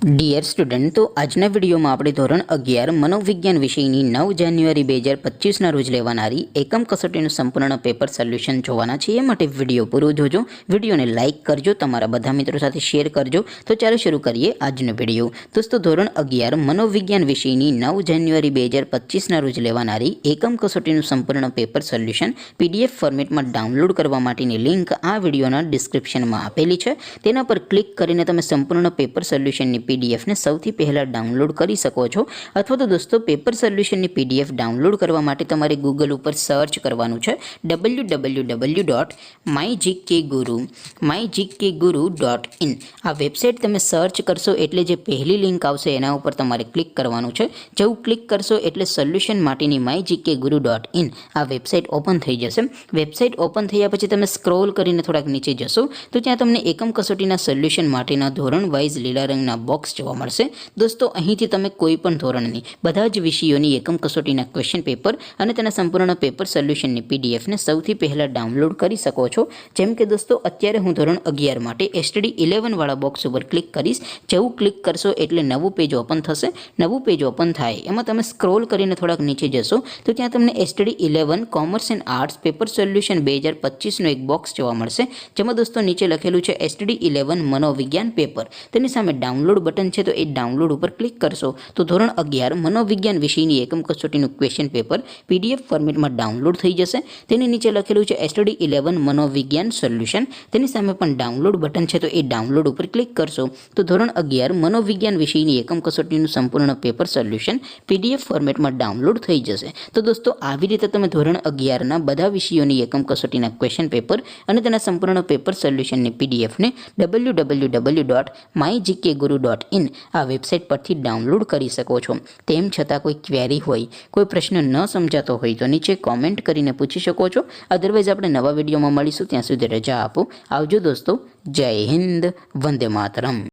Dear student, તો આજના વિડીયોમાં આપણે ધોરણ 11 મનોવિજ્ઞાન વિષયની 9 જાન્યુઆરી 2025ના રોજ લેવાનારી એકમ કસોટીનું સંપૂર્ણ પેપર સોલ્યુશન જોવાના છે। એ માટે વિડીયો પૂરો જોજો, વિડીયોને લાઇક કરજો, તમારા બધા મિત્રો સાથે શેર કરજો। તો ચાલો શરૂ કરીએ આજનો વિડીયો। દોસ્તો, ધોરણ 11 મનોવિજ્ઞાન વિષયની 9 જાન્યુઆરી 2025ના રોજ લેવાનારી એકમ કસોટીનું સંપૂર્ણ પેપર સોલ્યુશન PDF ફોર્મેટમાં ડાઉનલોડ કરવા માટેની લિંક આ વિડીયોના ડિસ્ક્રિપ્શનમાં આપેલી છે। તેના પર ક્લિક કરીને તમે સંપૂર્ણ પેપર સોલ્યુશનની PDF ને સૌથી પહેલાં ડાઉનલોડ કરી શકો છો। અથવા તો દોસ્તો, પેપર સોલ્યુશનની PDF ડાઉનલોડ કરવા માટે તમારે ગૂગલ ઉપર સર્ચ કરવાનું છે www.mygkguru.in। આ વેબસાઇટ તમે સર્ચ કરશો એટલે જે પહેલી લિંક આવશે એના ઉપર તમારે ક્લિક કરવાનું છે। જેવું ક્લિક કરશો એટલે સોલ્યુશન માટેની mygkguru.in આ વેબસાઇટ ઓપન થઈ જશે। વેબસાઇટ ઓપન થયા પછી તમે સ્ક્રોલ કરીને થોડાક નીચે જશો તો ત્યાં તમને એકમ કસોટીના સોલ્યુશન માટેના ધોરણ વાઇઝ લીલા રંગના બોક્સ જોવા મળશે। દોસ્તો, અહીંથી તમે કોઈ પણ ધોરણની બધા જ વિષયોની એકમ કસોટીના ક્વેશ્ચન પેપર અને તેના સંપૂર્ણ પેપર સોલ્યુશનની PDF ને સૌથી પહેલાં ડાઉનલોડ કરી શકો છો। જેમ કે દોસ્તો, અત્યારે હું ધોરણ 11 માટે STD 11 વાળા બોક્સ ઉપર ક્લિક કરીશ। જેવું ક્લિક કરશો એટલે નવું પેજ ઓપન થશે। નવું પેજ ઓપન થાય એમાં તમે સ્ક્રોલ કરીને થોડાક નીચે જશો તો ત્યાં તમને STD 11 commerce and arts paper solution 2025નો એક બોક્સ જોવા મળશે, જેમાં દોસ્તો નીચે લખેલું છે STD 11 મનોવિજ્ઞાન પેપર। તેની સામે ડાઉનલોડ બટન છે, તો એ ડાઉનલોડ ઉપર ક્લિક કરશો તો ધોરણ 11 મનોવિજ્ઞાન વિષયની એકમ કસોટીનું ક્વેશ્ચન પેપર PDF ફોર્મેટમાં ડાઉનલોડ થઈ જશે। તેની નીચે લખેલું છે STD 11 મનોવિજ્ઞાન સોલ્યુશન। તેની સામે પણ ડાઉનલોડ બટન છે, તો એ ડાઉનલોડ ઉપર ક્લિક કરશો તો ધોરણ 11 મનોવિજ્ઞાન વિષયની એકમ કસોટીનું સંપૂર્ણ પેપર સોલ્યુશન PDF ફોર્મેટમાં ડાઉનલોડ થઈ જશે। તો દોસ્તો, આવી રીતે તમે ધોરણ 11ના બધા વિષયોની એકમ કસોટીના ક્વેશ્ચન પેપર અને તેના સંપૂર્ણ પેપર સોલ્યુશનની PDF ને www.mygkguru.in આ વેબસાઇટ પરથી ડાઉનલોડ કરી શકો છો। તેમ છતાં કોઈ ક્વેરી હોય, કોઈ પ્રશ્ન ન સમજાતો હોય તો નીચે કોમેન્ટ કરીને પૂછી શકો છો। અધરવાઇઝ આપણે નવા વિડીયોમાં મળીશું, ત્યાં સુધી રજા આપો। આવજો દોસ્તો, જય હિન્દ, વંદે માતરમ।